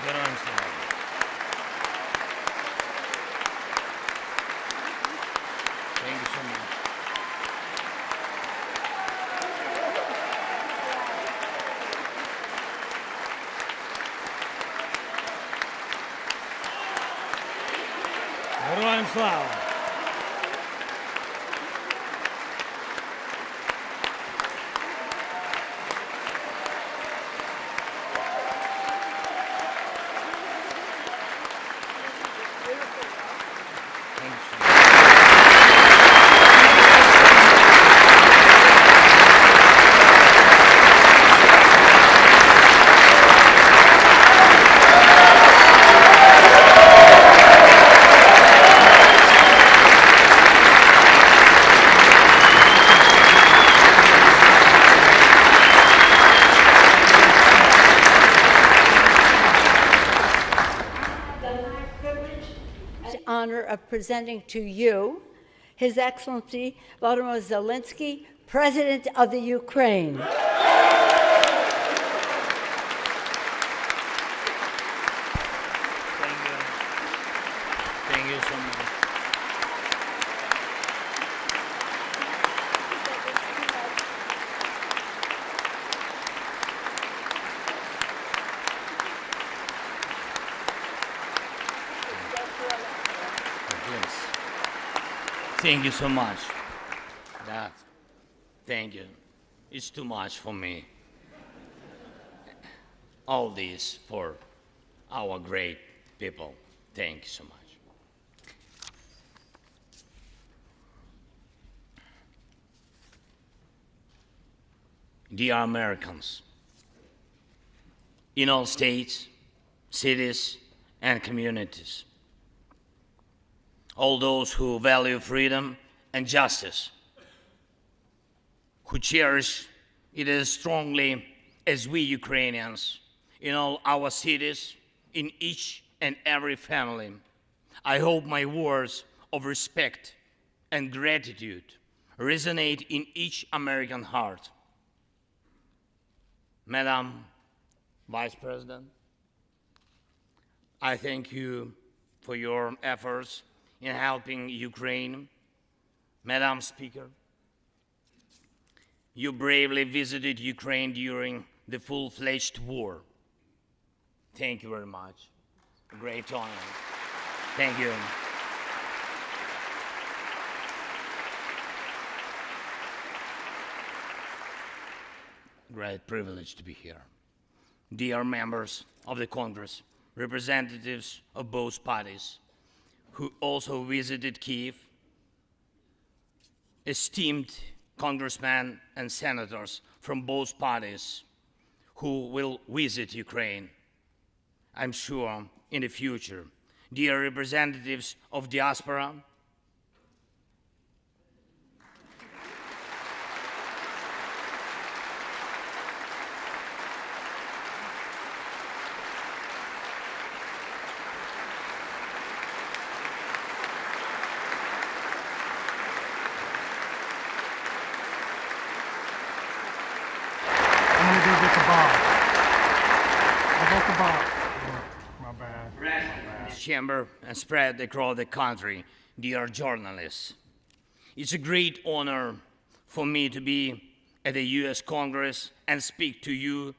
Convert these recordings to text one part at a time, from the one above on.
Героям слава. Thank you so much. Героям слава. Honor of presenting to you His Excellency Volodymyr Zelensky, President of the Ukraine. Thank you. Thank you so much. Yes. Thank you so much. Thank you. It's too much for me. All this for our great people. Thank you so much. Dear Americans, in all states, cities, and communities, all those who value freedom and justice, who cherish it as strongly as we Ukrainians, in all our cities, in each and every family, I hope my words of respect and gratitude resonate in each American heart. Madam Vice President, I thank you for your efforts in helping Ukraine. Madam Speaker, you bravely visited Ukraine during the full-fledged war. Thank you very much. Great honor. Thank you. Great privilege to be here. Dear members of the Congress, representatives of both parties, who also visited Kyiv, esteemed congressmen and senators from both parties who will visit Ukraine, I'm sure, in the future. Dear representatives of diaspora, chamber and spread across the country, dear journalists. It's a great honor for me to be at the US Congress and speak to you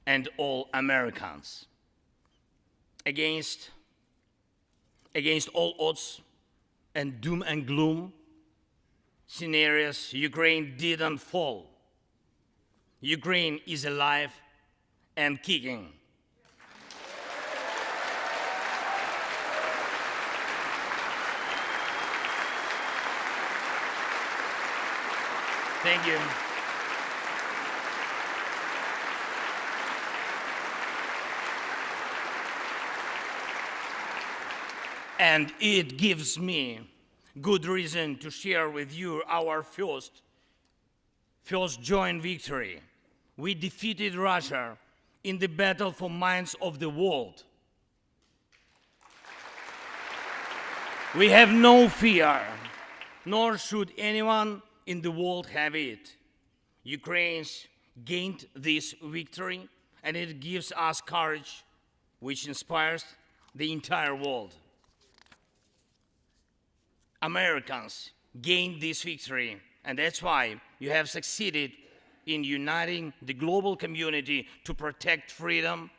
and all Americans. Against all odds and doom and gloom scenarios, Ukraine didn't fall. Ukraine is alive and kicking. Thank you. And it gives me good reason to share with you our first joint victory. We defeated Russia in the battle for minds of the world. We have no fear, nor should anyone in the world have it. Ukraine's gained this victory, and it gives us courage which inspires the entire world. Americans gained this victory, and that's why you have succeeded in uniting the global community to protect freedom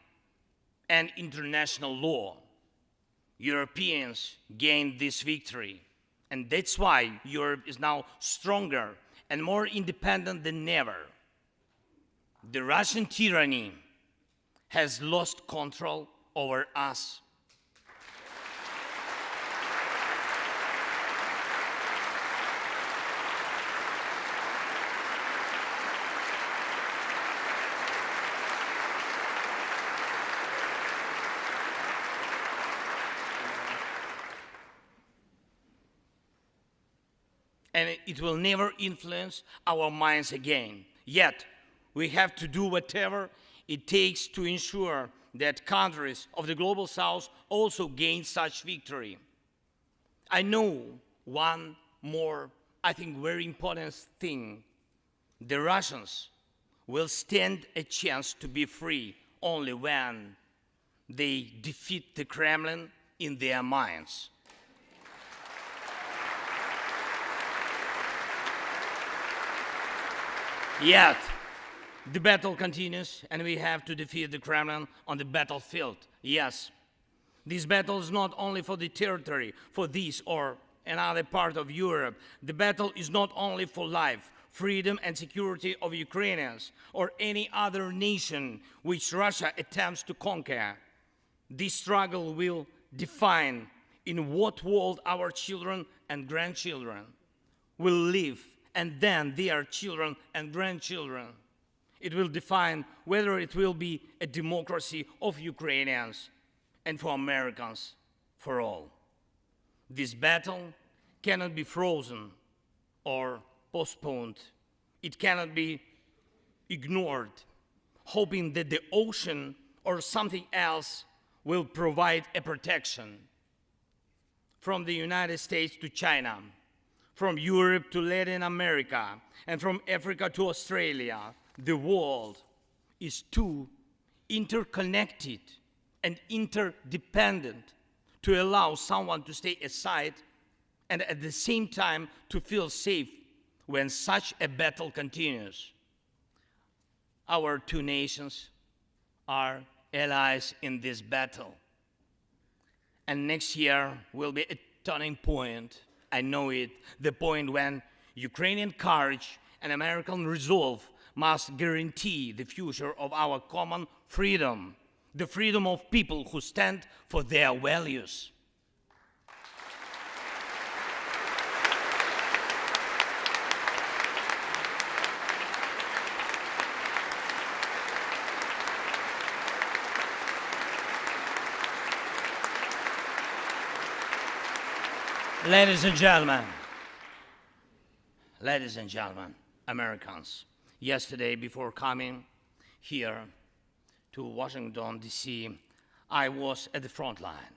and international law. Europeans gained this victory, and that's why Europe is now stronger and more independent than ever. The Russian tyranny has lost control over us. And it will never influence our minds again. Yet, we have to do whatever it takes to ensure that countries of the Global South also gain such victory. I know one more, I think, very important thing. The Russians will stand a chance to be free only when they defeat the Kremlin in their minds. Yet, the battle continues, and we have to defeat the Kremlin on the battlefield. Yes, this battle is not only for the territory, for this or another part of Europe. The battle is not only for life, freedom, and security of Ukrainians or any other nation which Russia attempts to conquer. This struggle will define in what world our children and grandchildren will live, and then their children and grandchildren. It will define whether it will be a democracy of Ukrainians and for Americans for all. This battle cannot be frozen or postponed. It cannot be ignored, hoping that the ocean or something else will provide a protection. From the United States to China, from Europe to Latin America, and from Africa to Australia, the world is too interconnected and interdependent to allow someone to stay aside and at the same time to feel safe when such a battle continues. Our two nations are allies in this battle. And next year will be a turning point. I know it, the point when Ukrainian courage and American resolve must guarantee the future of our common freedom, the freedom of people who stand for their values. Ladies and gentlemen, Americans, yesterday before coming here to Washington, D.C., I was at the front line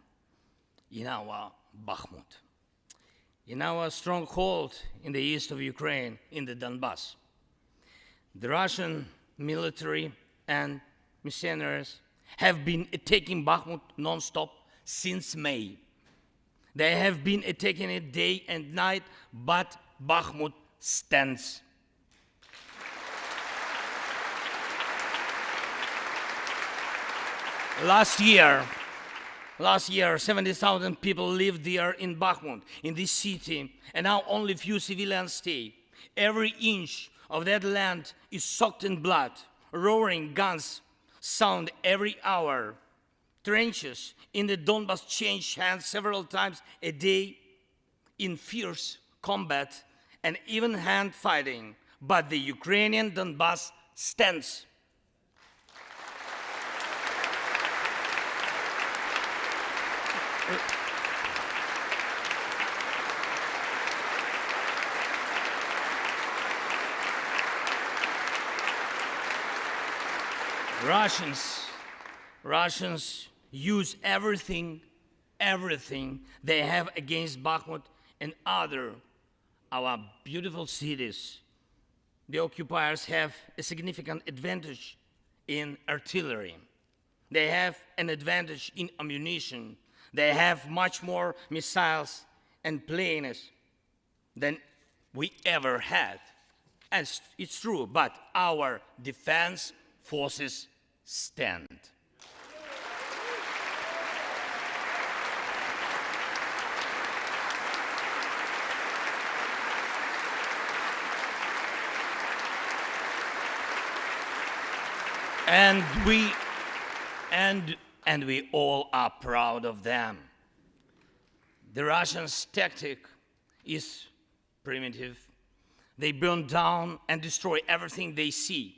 in our Bakhmut, in our stronghold in the east of Ukraine, in the Donbass. The Russian military and mercenaries have been attacking Bakhmut non-stop since May. They have been attacking it day and night, but Bakhmut stands. Last year, 70,000 people lived there in Bakhmut, in this city, and now only few civilians stay. Every inch of that land is soaked in blood. Roaring guns sound every hour. Trenches in the Donbass change hands several times a day in fierce combat and even hand fighting, but the Ukrainian Donbass stands. Russians use everything they have against Bakhmut and our beautiful cities. The occupiers have a significant advantage in artillery. They have an advantage in ammunition. They have much more missiles and planes than we ever had. And it's true, but our defense forces stand. And we all are proud of them. The Russians' tactic is primitive. They burn down and destroy everything they see.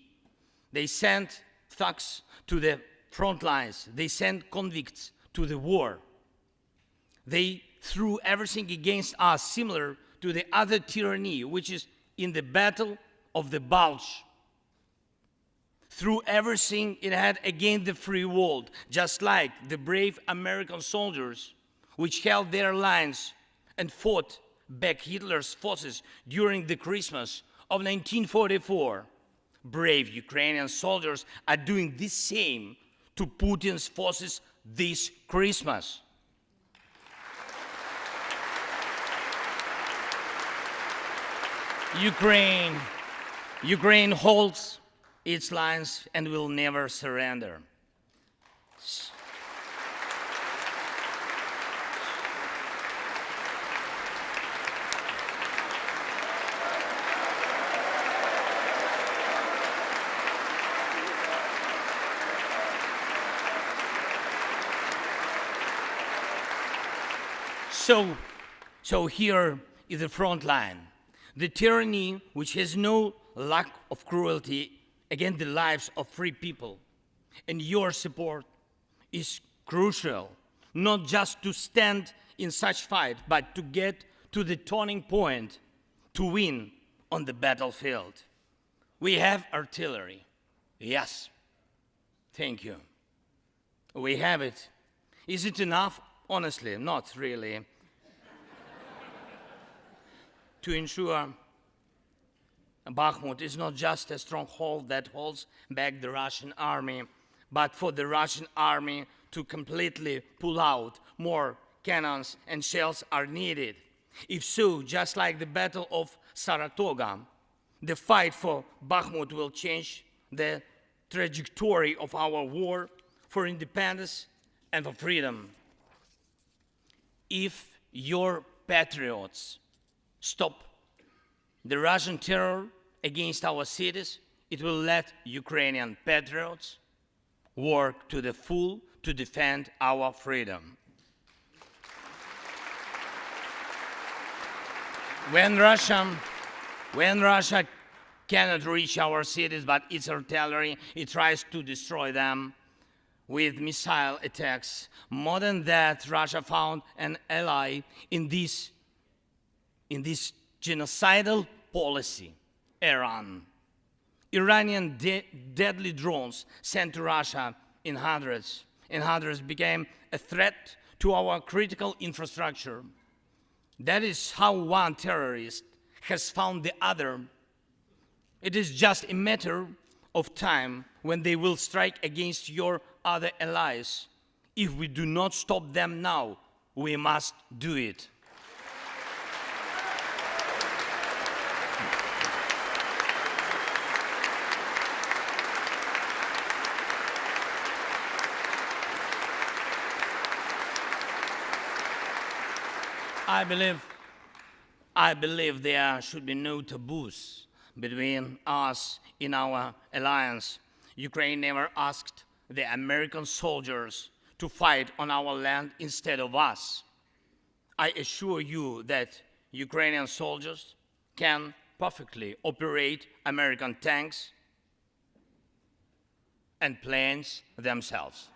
They send thugs to the front lines. They send convicts to the war. They threw everything against us, similar to the other tyranny, which is in the Battle of the Bulge. Threw everything it had against the free world, just like the brave American soldiers, which held their lines and fought back Hitler's forces during the Christmas of 1944. Brave Ukrainian soldiers are doing the same to Putin's forces this Christmas. Ukraine holds its lines and will never surrender. So here is the front line. The tyranny which has no lack of cruelty against the lives of free people. And your support is crucial, not just to stand in such fight, but to get to the turning point to win on the battlefield. We have artillery. Yes. Thank you. We have it. Is it enough? Honestly, not really. To ensure Bakhmut is not just a stronghold that holds back the Russian army, but for the Russian army to completely pull out, more cannons and shells are needed. If so, just like the Battle of Saratoga, the fight for Bakhmut will change the trajectory of our war for independence and for freedom. If your patriots stop the Russian terror against our cities, it will let Ukrainian patriots work to the full to defend our freedom. When Russia cannot reach our cities, but its artillery, it tries to destroy them with missile attacks. More than that, Russia found an ally in this genocidal policy, Iran. Iranian deadly drones sent to Russia in hundreds became a threat to our critical infrastructure. That is how one terrorist has found the other. It is just a matter of time when they will strike against your other allies. If we do not stop them now, we must do it. I believe there should be no taboos between us in our alliance. Ukraine never asked the American soldiers to fight on our land instead of us. I assure you that Ukrainian soldiers can perfectly operate American tanks and planes themselves.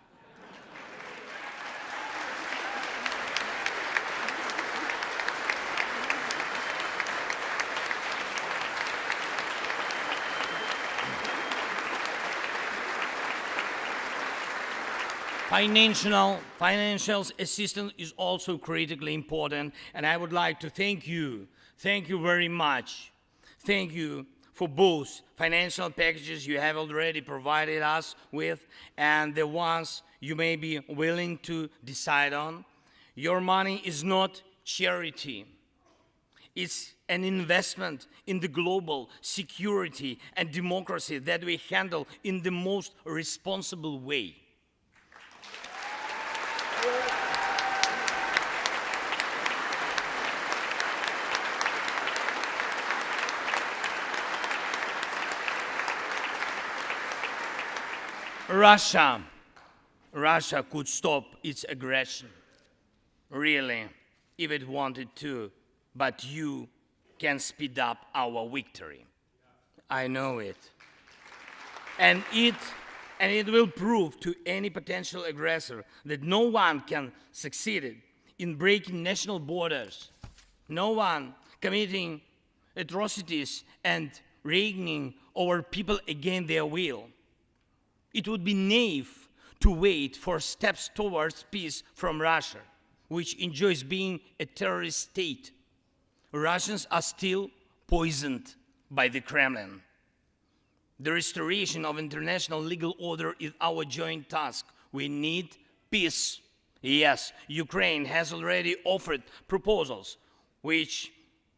Financial assistance is also critically important, and I would like to thank you very much. Thank you for both financial packages you have already provided us with and the ones you may be willing to decide on. Your money is not charity. It's an investment in the global security and democracy that we handle in the most responsible way. Russia could stop its aggression, really, if it wanted to, but you can speed up our victory. I know it. And it will prove to any potential aggressor that no one can succeed in breaking national borders, no one committing atrocities and reigning over people against their will. It would be naive to wait for steps towards peace from Russia, which enjoys being a terrorist state. Russians are still poisoned by the Kremlin. The restoration of international legal order is our joint task. We need peace. Yes, Ukraine has already offered proposals, which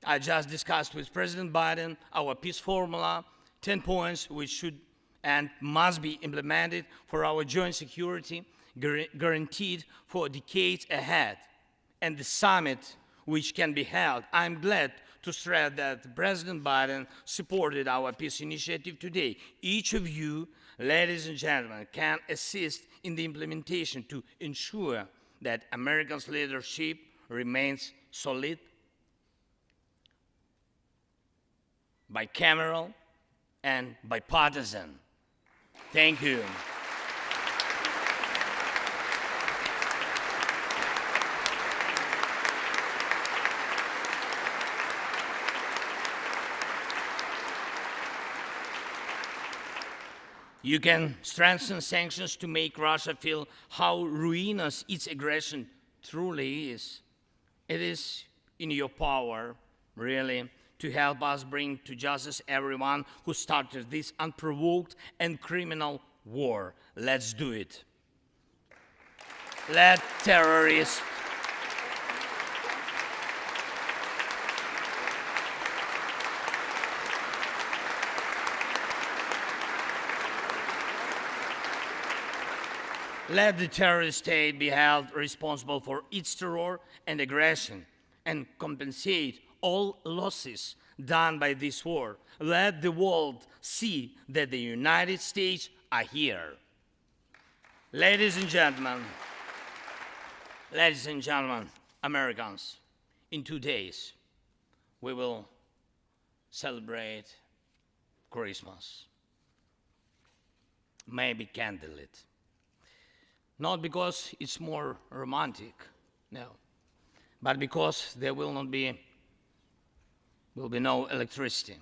I just discussed with President Biden, our peace formula, 10 points which should and must be implemented for our joint security, guaranteed for decades ahead. And the summit which can be held, I'm glad to stress that President Biden supported our peace initiative today. Each of you, ladies and gentlemen, can assist in the implementation to ensure that America's leadership remains solid, bicameral, and bipartisan. Thank you. You can strengthen sanctions to make Russia feel how ruinous its aggression truly is. It is in your power, really, to help us bring to justice everyone who started this unprovoked and criminal war. Let's do it. Let terrorists let the terrorist state be held responsible for its terror and aggression and compensate all losses done by this war. Let the world see that the United States are here. Ladies and gentlemen, Americans, in 2 days, we will celebrate Christmas. Maybe candlelit. Not because it's more romantic, no, but because there will be no electricity.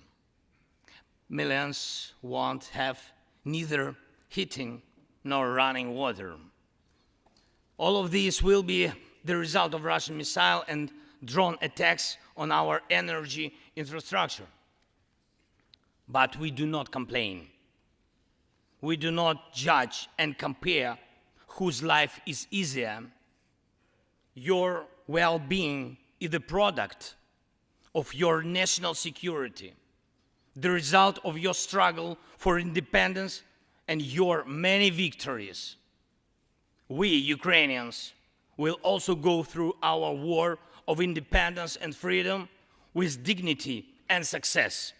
Millions won't have neither heating nor running water. All of these will be the result of Russian missile and drone attacks on our energy infrastructure. But we do not complain. We do not judge and compare whose life is easier. Your well-being is the product of your national security, the result of your struggle for independence and your many victories. We, Ukrainians, will also go through our war of independence and freedom with dignity and success.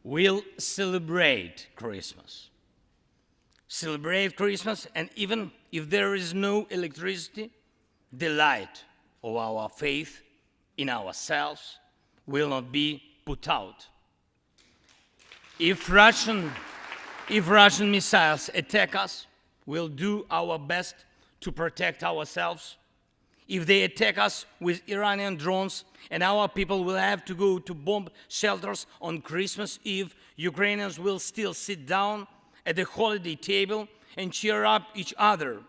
We'll celebrate Christmas. Celebrate Christmas, and even if there is no electricity, the light of our faith in ourselves will not be put out. If Russian missiles attack us, we'll do our best to protect ourselves. if they attack us with Iranian drones and our people will have to go to bomb shelters on Christmas Eve, Ukrainians will still sit down at the holiday table and cheer up each other.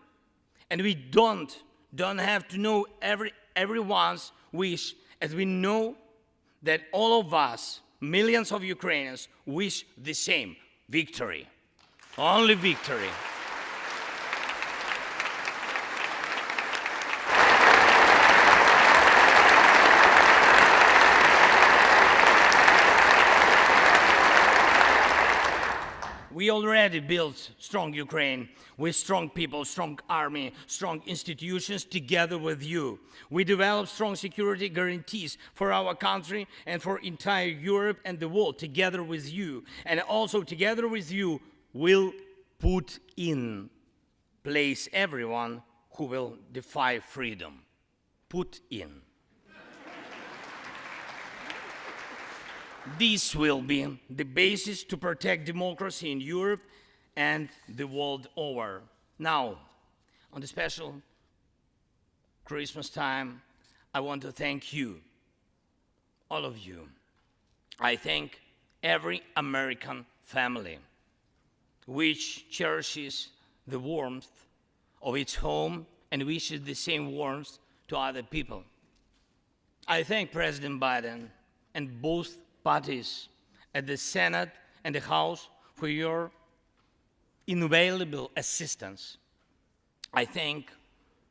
And we don't have to know everyone's wish, as we know that all of us, millions of Ukrainians, wish the same: victory. Only victory. We already built strong Ukraine with strong people, strong army, strong institutions together with you. We developed strong security guarantees for our country and for entire Europe and the world together with you. And also together with you, we'll put in place everyone who will defy freedom. Put in. This will be the basis to protect democracy in Europe and the world over. Now, on the special Christmas time, I want to thank you, all of you. I thank every American family which cherishes the warmth of its home and wishes the same warmth to other people. I thank President Biden and both parties at the Senate and the House for your invaluable assistance. I thank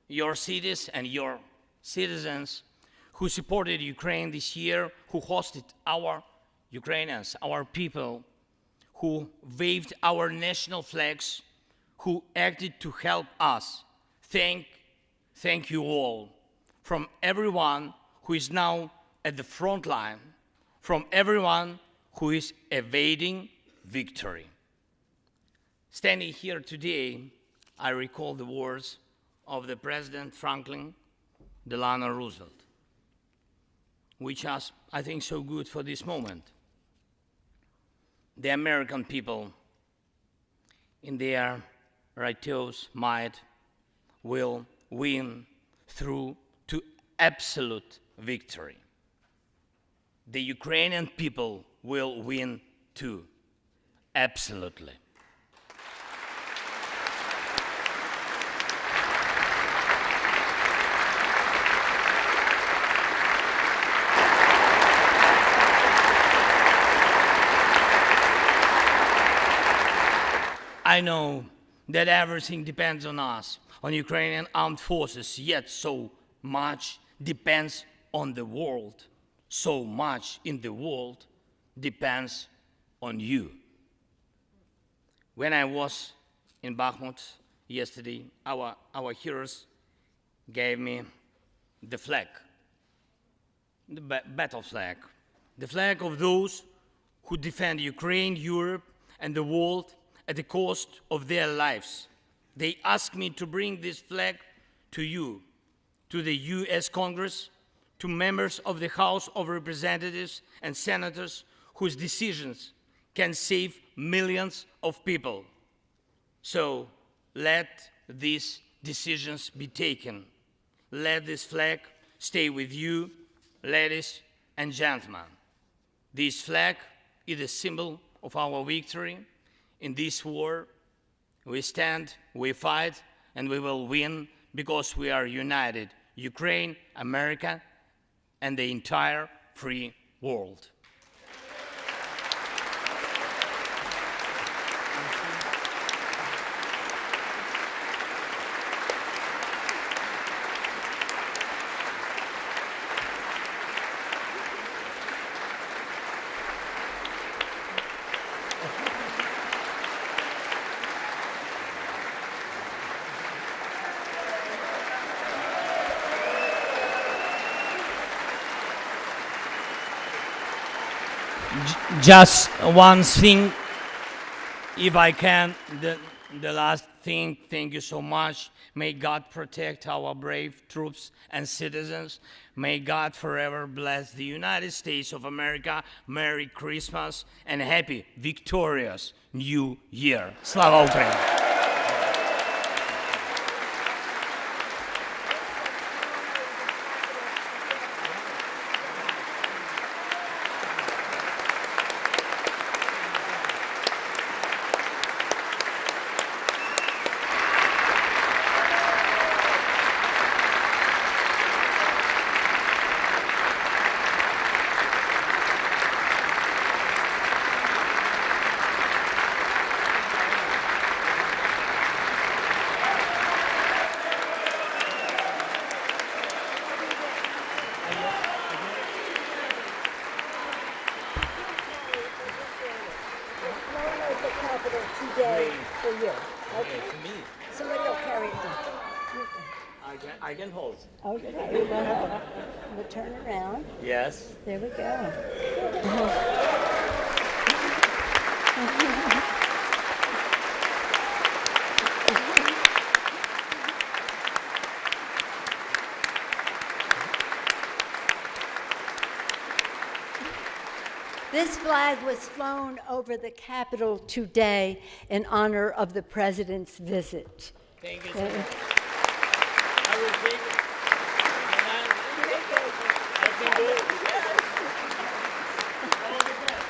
your cities and your citizens who supported Ukraine this year, who hosted our Ukrainians, our people, who waved our national flags, who acted to help us. Thank you all, from everyone who is now at the front line, from everyone who is evading victory. Standing here today, I recall the words of the President Franklin Delano Roosevelt, which are, I think, so good for this moment. The American people, in their righteous might, will win through to absolute victory. The Ukrainian people will win too, absolutely. I know that everything depends on us, on Ukrainian armed forces, yet so much depends on the world. So much in the world depends on you. When I was in Bakhmut yesterday, our heroes gave me the flag, the battle flag, the flag of those who defend Ukraine, Europe, and the world at the cost of their lives. They asked me to bring this flag to you, to the US Congress, to members of the House of Representatives and senators whose decisions can save millions of people. So let these decisions be taken. Let this flag stay with you, ladies and gentlemen. This flag is a symbol of our victory. In this war, we stand, we fight, and we will win because we are united. Ukraine, America, and the entire free world. Just one thing, if I can, the last thing, thank you so much. May God protect our brave troops and citizens. May God forever bless the United States of America. Merry Christmas and happy, victorious New Year. Slava Ukraini! For you. Okay, to me. Somebody will carry it. I can hold. Okay, you want to we'll turn around. Yes. There we go. This flag was flown over the Capitol today in honor of the President's visit. Thank you so much. I will take it. I can do it. All the best.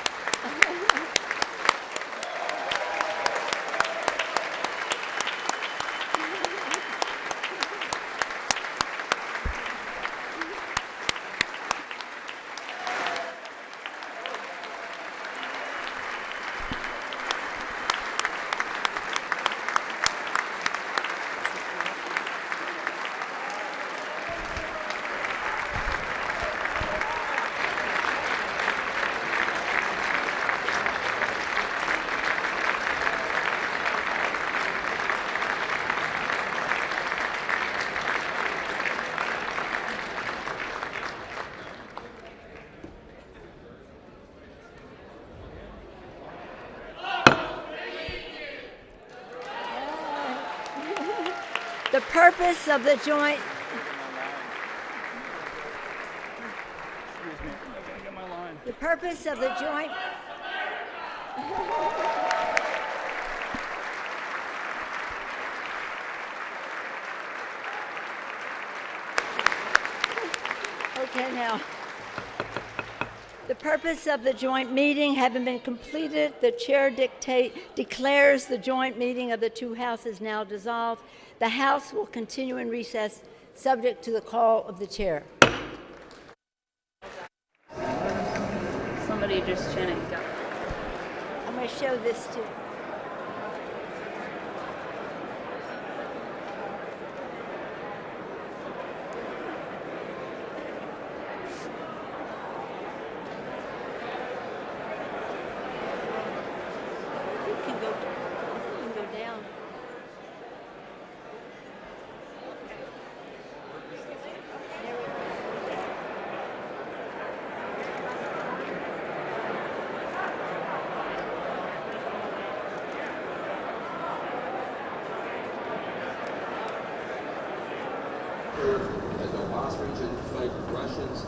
The purpose of the joint Excuse me, I gotta get my line. The purpose of the joint Okay, now. The purpose of the joint meeting having been completed, the chair declares the joint meeting of the two houses now dissolved. The House will continue in recess, subject to the call of the chair. Somebody just chanted. I'm going to show this to you. You can go down. At the Donbass region fight Russians.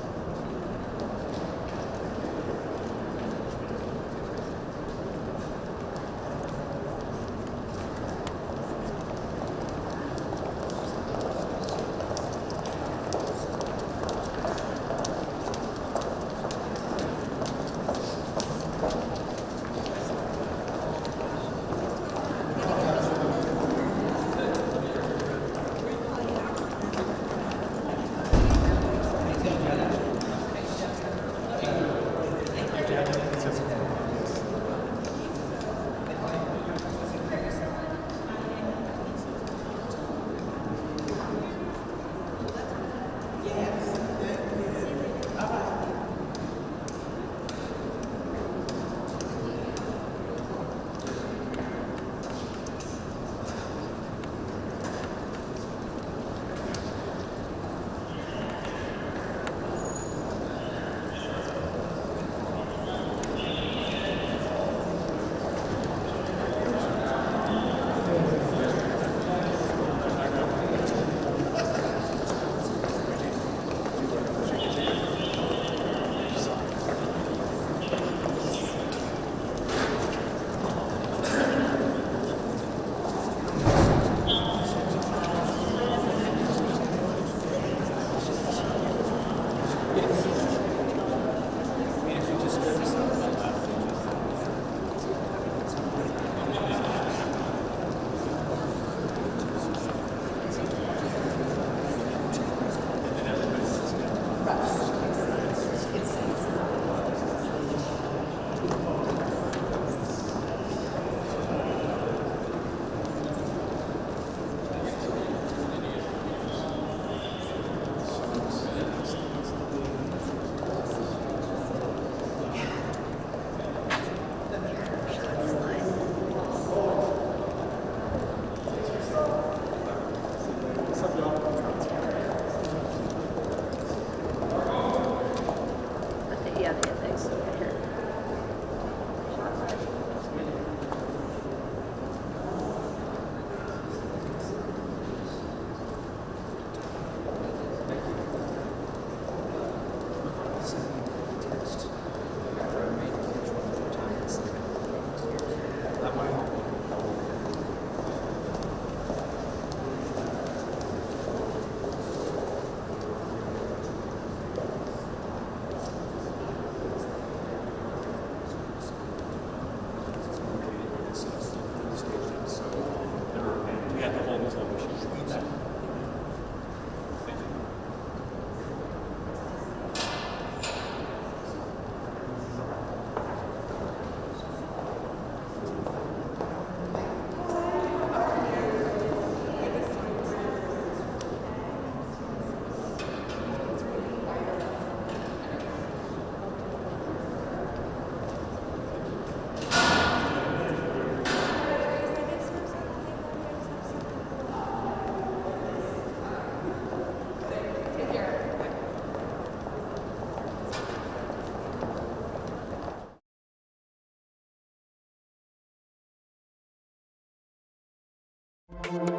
you.